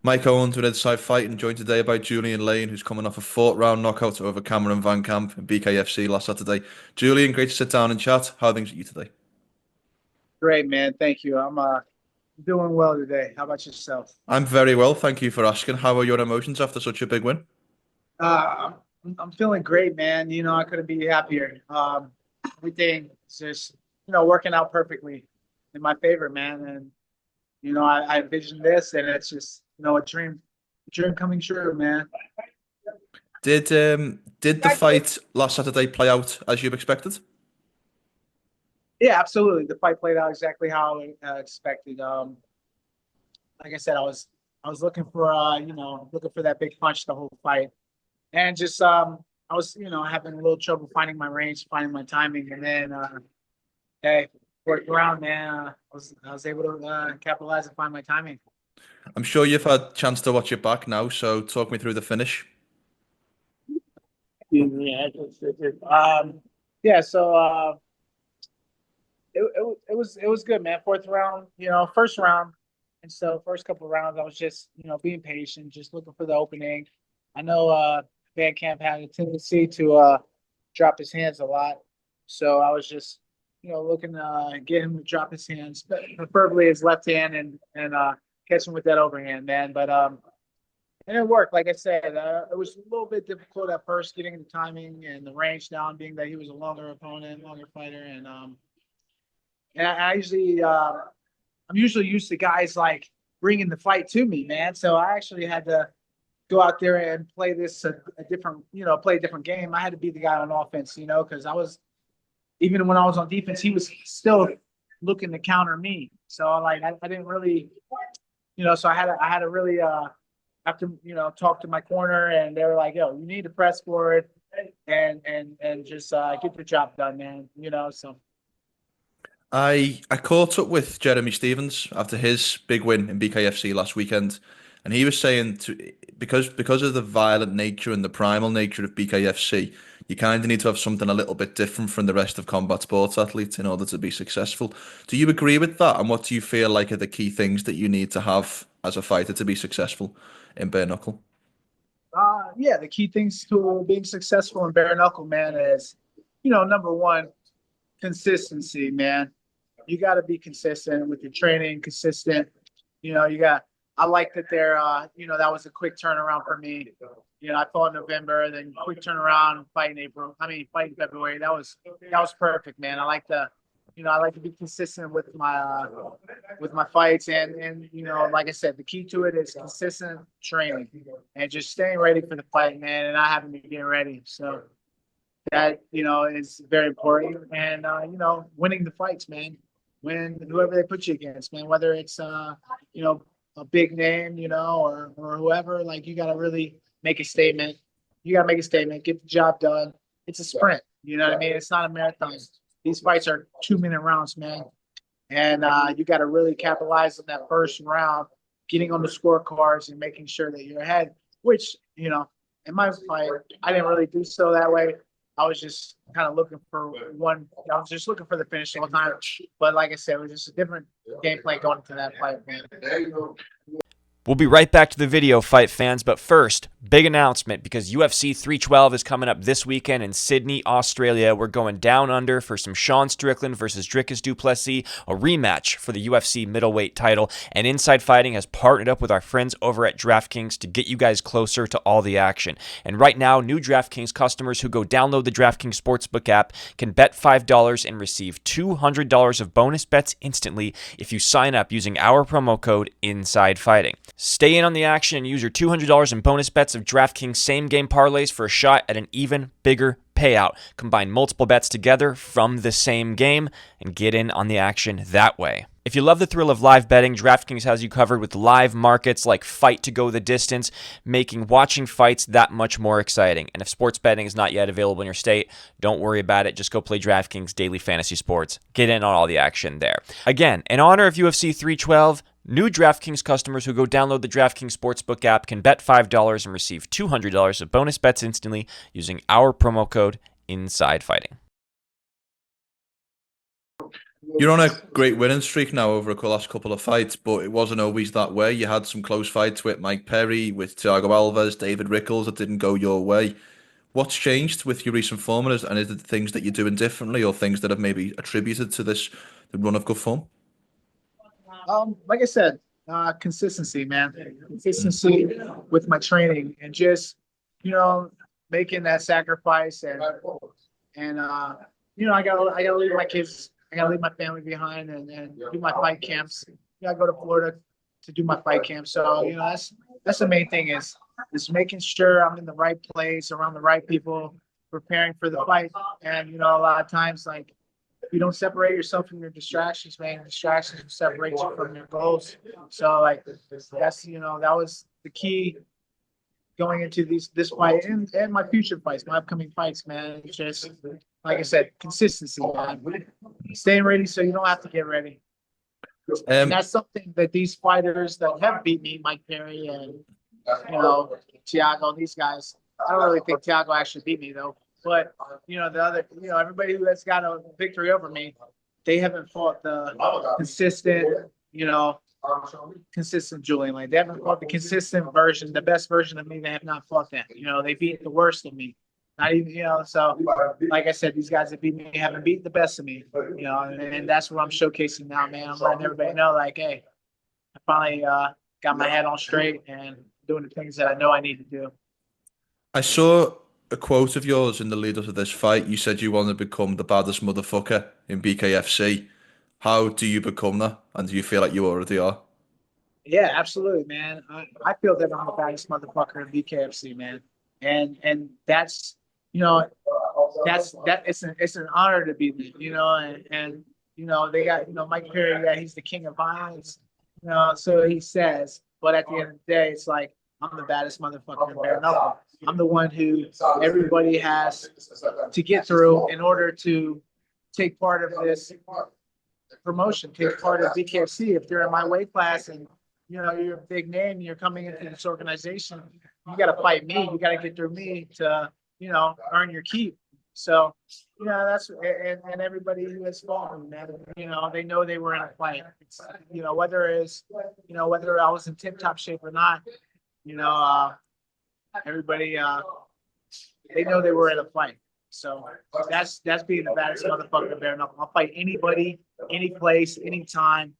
Mike Owens with Inside Fighting, joined today by Julian Lane, who's coming off a fourth round knockout over Cameron Vancamp in BKFC last Saturday. Julian, great to sit down and chat. How are things with you today? Great, man. Thank you. I'm doing well today. How about yourself? I'm very well, thank you for asking. How are your emotions after such a big win? I'm feeling great, man. I couldn't be happier. Everything is just working out perfectly in my favor, man. And I envisioned this, and it's just a dream coming true, man. Did the fight last Saturday play out as you expected? Yeah, absolutely. The fight played out exactly how I expected. Like I said, I was looking for looking for that big punch the whole fight, and just I was having a little trouble finding my range, finding my timing, and then hey, worked around, man. I was able to capitalize and find my timing. I'm sure you've had a chance to watch it back now, so talk me through the finish. Yeah, yeah. So it was good, man. Fourth round, first round, and so first couple of rounds, I was just being patient, just looking for the opening. I know Vancamp had a tendency to drop his hands a lot, so I was just looking to get him to drop his hands, preferably his left hand, and catch him with that overhand, man. But and it worked. Like I said, it was a little bit difficult at first getting the timing and the range down, being that he was a longer opponent, longer fighter, and I usually I'm usually used to guys like bringing the fight to me, man. So I actually had to go out there and play this a different, play a different game. I had to be the guy on offense, because I was even when I was on defense, he was still looking to counter me. So like I didn't really, so I had to really have to talk to my corner, and they were like, "Yo, you need to press forward and just get the job done, man." So I caught up with Jeremy Stevens after his big win in BKFC last weekend, and he was saying because of the violent nature and the primal nature of BKFC, you kind of need to have something a little bit different from the rest of combat sports athletes in order to be successful. Do you agree with that? And what do you feel like are the key things that you need to have as a fighter to be successful in bare knuckle? yeah, the key things to being successful in bare knuckle, man, is number one, consistency, man. You got to be consistent with your training, consistent. You got. I like that they're. That was a quick turnaround for me. I fought in November, then quick turnaround, fight in April. I mean, fight in February. That was perfect, man. I like to. I like to be consistent with my fights, and like I said, the key to it is consistent training and just staying ready for the fight, man, and not having to get ready. So that is very important, and winning the fights, man. When whoever they put you against, man, whether it's you know a big name, or whoever, like you got to really make a statement. You got to make a statement, get the job done. It's a sprint, you know what I mean? It's not a marathon. These fights are 2 minute rounds, man, and you got to really capitalize on that first round, getting on the scorecards and making sure that you're ahead. Which in my fight, I didn't really do so that way. I was just kind of looking for one. I was just looking for the finish all the time. But like I said, it was just a different game plan going into that fight, man. We'll be right back to the video, fight fans, but first, big announcement because UFC 312 is coming up this weekend in Sydney, Australia. We're going down under for some Sean Strickland versus Dricus du Plessis, a rematch for the UFC middleweight title, and Inside Fighting has partnered up with our friends over at DraftKings to get you guys closer to all the action. And right now, new DraftKings customers who go download the DraftKings Sportsbook app can bet $5 and receive $200 of bonus bets instantly if you sign up using our promo code Inside Fighting. Stay in on the action and use your $200 in bonus bets of DraftKings same-game parlays for a shot at an even bigger payout. Combine multiple bets together from the same game and get in on the action that way. If you love the thrill of live betting, DraftKings has you covered with live markets like Fight to Go the Distance, making watching fights that much more exciting. And if sports betting is not yet available in your state, don't worry about it. Just go play DraftKings Daily Fantasy Sports. Get in on all the action there. Again, in honor of UFC 312, new DraftKings customers who go download the DraftKings Sportsbook app can bet $5 and receive $200 of bonus bets instantly using our promo code InsideFighting. You're on a great winning streak now over the last couple of fights, but it wasn't always that way. You had some close fights with Mike Perry, with Thiago Alves, David Rickles that didn't go your way. What's changed with your recent form, and is it things that you're doing differently, or things that have maybe attributed to this the run of good form? Like I said, consistency, man. Consistency with my training and just, you know, making that sacrifice and I gotta leave my kids, I gotta leave my family behind and do my fight camps. I go to Florida to do my fight camp. So, that's the main thing is making sure I'm in the right place, around the right people, preparing for the fight. And, a lot of times, like, you don't separate yourself from your distractions, man. Distractions will separate you from your goals. So, like, that's, that was the key going into this fight and my future fights, my upcoming fights, man. It's just, like I said, consistency, man. Staying ready so you don't have to get ready. And that's something that these fighters that have beat me, Mike Perry and, Thiago, these guys, I don't really think Thiago actually beat me, though. But, the other, everybody who has got a victory over me, they haven't fought the consistent, consistent Julian Lane. They haven't fought the consistent version, the best version of me. They have not fought that. They beat the worst of me. Not even, so like I said, these guys that beat me haven't beat the best of me, and that's what I'm showcasing now, man. I'm letting everybody know, like, hey, I finally got my head on straight and doing the things that I know I need to do. I saw a quote of yours in the lead up to this fight. You said you want to become the baddest motherfucker in BKFC. How do you become that? And do you feel like you already are? Yeah, absolutely, man. I feel that I'm the baddest motherfucker in BKFC, man. And that's, it's an honor to be there, and they got, Mike Perry, yeah, he's the king of violence, so he says, but at the end of the day, it's like, I'm the baddest motherfucker in bare knuckle. I'm the one who everybody has to get through in order to take part of this promotion, take part of BKFC. If they're in my weight class and you're a big name, you're coming into this organization, you got to fight me. You got to get through me to earn your keep. So that's and everybody who has fought me, man, they know they were in a fight. It's, whether I was in tip top shape or not, everybody they know they were in a fight. So that's being the baddest motherfucker bare knuckle. I'll fight anybody, any place, anytime.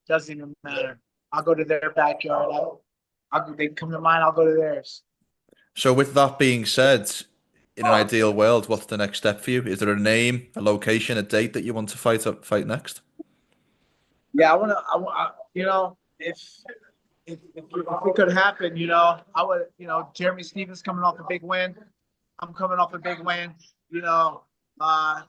Doesn't even matter. I'll go to their backyard. They come to mine. I'll go to theirs. So with that being said, in an ideal world, what's the next step for you? Is there a name, a location, a date that you want to fight next? Yeah, I want to. If it could happen, I would. Jeremy Stevens coming off a big win. I'm coming off a big win. I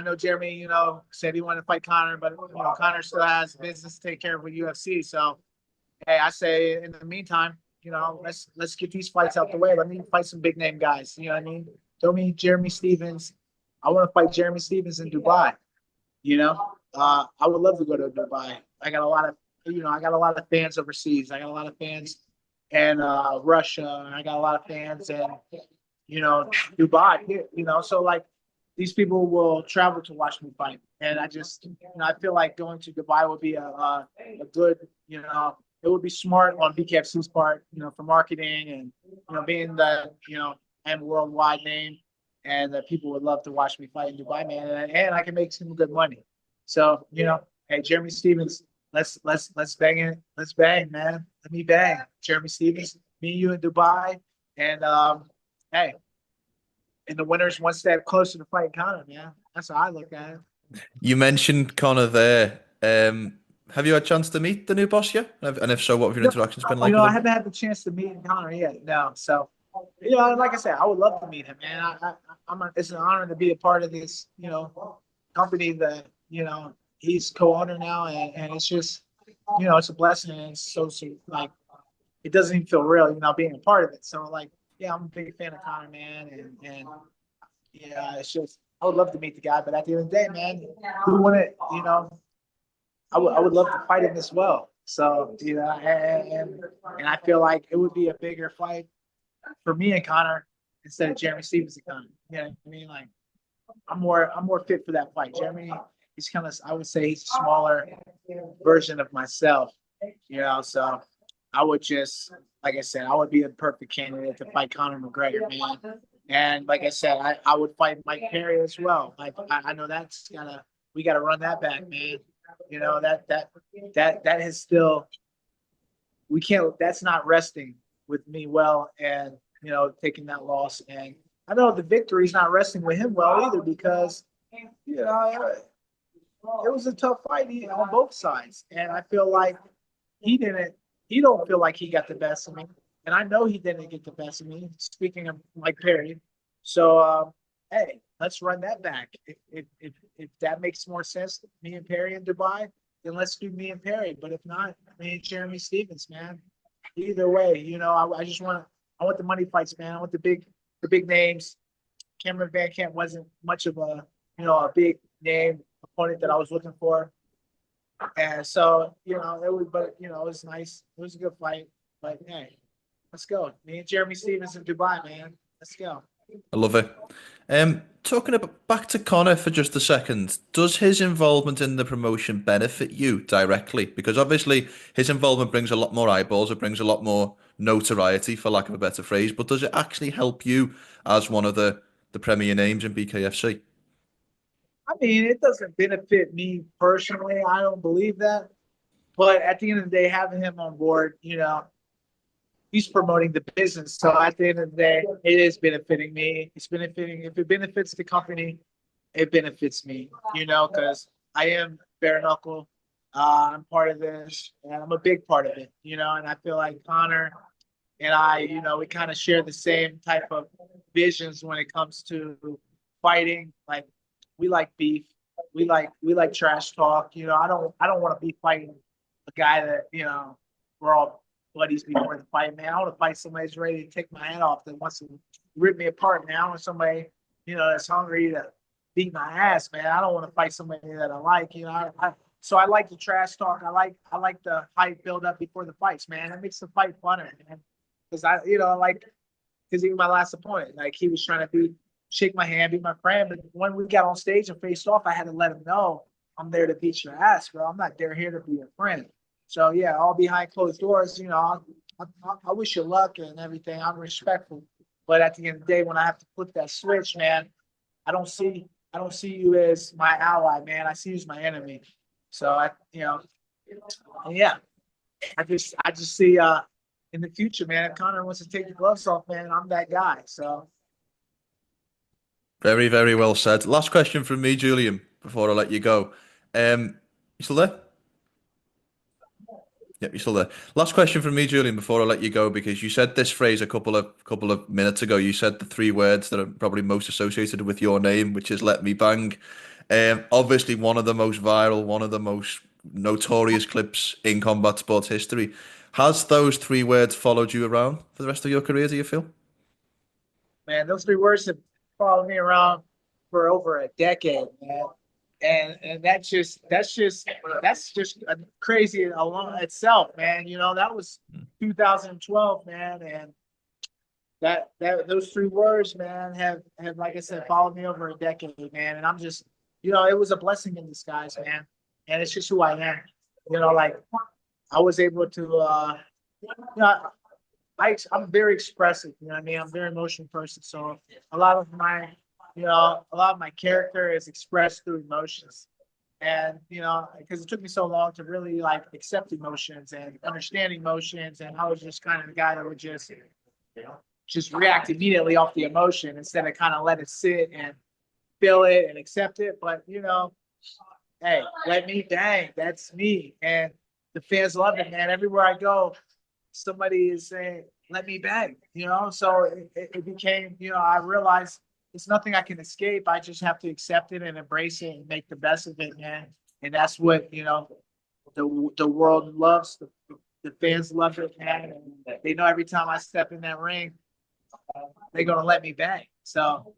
know Jeremy, said he wanted to fight Conor, but Conor still has business to take care of with UFC. So, hey, I say in the meantime, let's get these fights out the way. Let me fight some big name guys. You know what I mean? Throw me Jeremy Stevens. I want to fight Jeremy Stevens in Dubai. I would love to go to Dubai. I got a lot of fans overseas. I got a lot of fans in Russia. I got a lot of fans in Dubai. So like these people will travel to watch me fight, and I just I feel like going to Dubai would be a good it would be smart on BKFC's part, for marketing and being the and worldwide name, and that people would love to watch me fight in Dubai, man, and I can make some good money. So hey, Jeremy Stevens, let's bang it, let's bang, man, let me bang, Jeremy Stevens, me and you in Dubai, and hey, and the winner's one step closer to fighting Conor, man. That's how I look at it. You mentioned Conor there. Have you had a chance to meet the new boss yet? And if so, what have your interactions been like? I haven't had the chance to meet Conor yet. No, so like I said, I would love to meet him, man. It's an honor to be a part of this, company that he's co-owner now, and it's just it's a blessing, and it's so like it doesn't even feel real, being a part of it. So like, yeah, I'm a big fan of Conor, man, and yeah, it's just I would love to meet the guy, but at the end of the day, man, who wouldn't, I would love to fight him as well. So and I feel like it would be a bigger fight for me and Conor instead of Jeremy Stevens and Conor. You know what I mean? Like I'm more fit for that fight. Jeremy, he's kind of, I would say he's a smaller version of myself, so I would just, like I said, I would be a perfect candidate to fight Conor McGregor, man. And like I said, I would fight Mike Perry as well. Like I know we gotta run that back, man. That is still, we can't, that's not resting with me well, and taking that loss. And I know the victory's not resting with him well either, because it was a tough fight on both sides. And I feel like he don't feel like he got the best of me. And I know he didn't get the best of me, speaking of Mike Perry. So, hey, let's run that back. If that makes more sense, me and Perry in Dubai, then let's do me and Perry. But if not, me and Jeremy Stephens, man. Either way, I just want the money fights, man. I want the big names. Cameron Vancamp wasn't much of a big name opponent that I was looking for. And so, it was nice. It was a good fight. But hey, let's go. Me and Jeremy Stephens in Dubai, man. Let's go. I love it. Talking about back to Conor for just a second, does his involvement in the promotion benefit you directly? Because obviously his involvement brings a lot more eyeballs, it brings a lot more notoriety, for lack of a better phrase. But does it actually help you as one of the premier names in BKFC? I mean, it doesn't benefit me personally. I don't believe that. But at the end of the day, having him on board, he's promoting the business. So at the end of the day, it is benefiting me. It's benefiting, if it benefits the company, it benefits me, because I am bare knuckle. I'm part of this, and I'm a big part of it, and I feel like Conor and I, we kind of share the same type of visions when it comes to fighting. Like, we like beef. We like trash talk. I don't want to be fighting a guy that, we're all buddies before the fight, man. I want to fight somebody who's ready to take my head off, that wants to rip me apart, man. I want somebody, that's hungry to beat my ass, man. I don't want to fight somebody that I like, so I like the trash talk. I like the hype build up before the fights, man. It makes the fight funner, man. Because because even my last opponent, like, he was trying to shake my hand, be my friend. But when we got on stage and faced off, I had to let him know, I'm there to beat your ass, bro. I'm not here to be your friend. So yeah, all behind closed doors, I wish you luck and everything. I'm respectful. But at the end of the day, when I have to flip that switch, man, I don't see you as my ally, man. I see you as my enemy. So yeah, I just see in the future, man, if Conor wants to take the gloves off, man, I'm that guy. So Very, very well said. Last question from me, Julian, before I let you go. You still there? Yep, you're still there. Last question from me, Julian, before I let you go, because you said this phrase a couple of minutes ago. You said the three words that are probably most associated with your name, which is "let me bang." Obviously, one of the most viral, one of the most notorious clips in combat sports history. Has those three words followed you around for the rest of your career, do you feel? Man, those three words have followed me around for over a decade, man. And that's just crazy alone itself, man. That was 2012, man, and that those three words, man, have like I said, followed me over a decade, man. And I'm just, it was a blessing in disguise, man. And it's just who I am. Like, I was able to I'm very expressive, you know what I mean? I'm a very emotional person. So a lot of my character is expressed through emotions. And, because it took me so long to really accept emotions and understand emotions. And I was just kind of the guy that would just react immediately off the emotion instead of kind of let it sit and feel it and accept it. But, hey, let me bang. That's me. And the fans love it, man. Everywhere I go, somebody is saying, let me bang, So it became, I realized it's nothing I can escape. I just have to accept it and embrace it and make the best of it, man. And that's what, the world loves. The fans love it, man. And they know every time I step in that ring, they're going to let me bang. So,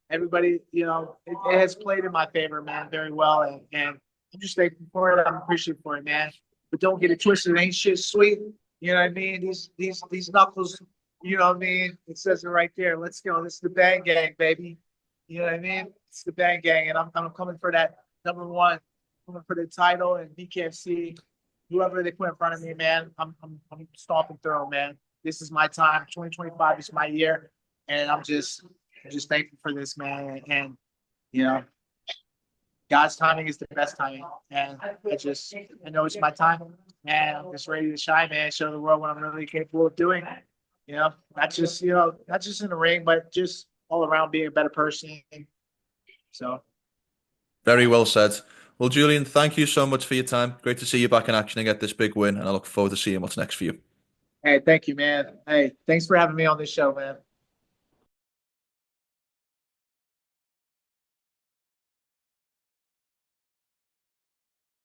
everybody, it has played in my favor, man, very well. And I'm just thankful for it. I'm appreciative for it, man. But don't get it twisted. It ain't shit sweet. You know what I mean? These knuckles, you know what I mean? It says it right there. Let's go. This is the Bang Gang, baby. You know what I mean? It's the Bang Gang, and I'm coming for that number one, I'm gonna put a title in BKFC. Whoever they put in front of me, man, I'm stomping through, man. This is my time. 2025 is my year, and I'm just thankful for this, man. And you know, God's timing is the best timing, and I know it's my time, and I'm just ready to shine, man. Show the world what I'm really capable of doing. You know, not just in the ring, but just all around being a better person. So. Very well said. Well, Julian, thank you so much for your time. Great to see you back in action and get this big win, and I look forward to seeing what's next for you. Hey, thank you, man. Hey, thanks for having me on this show, man.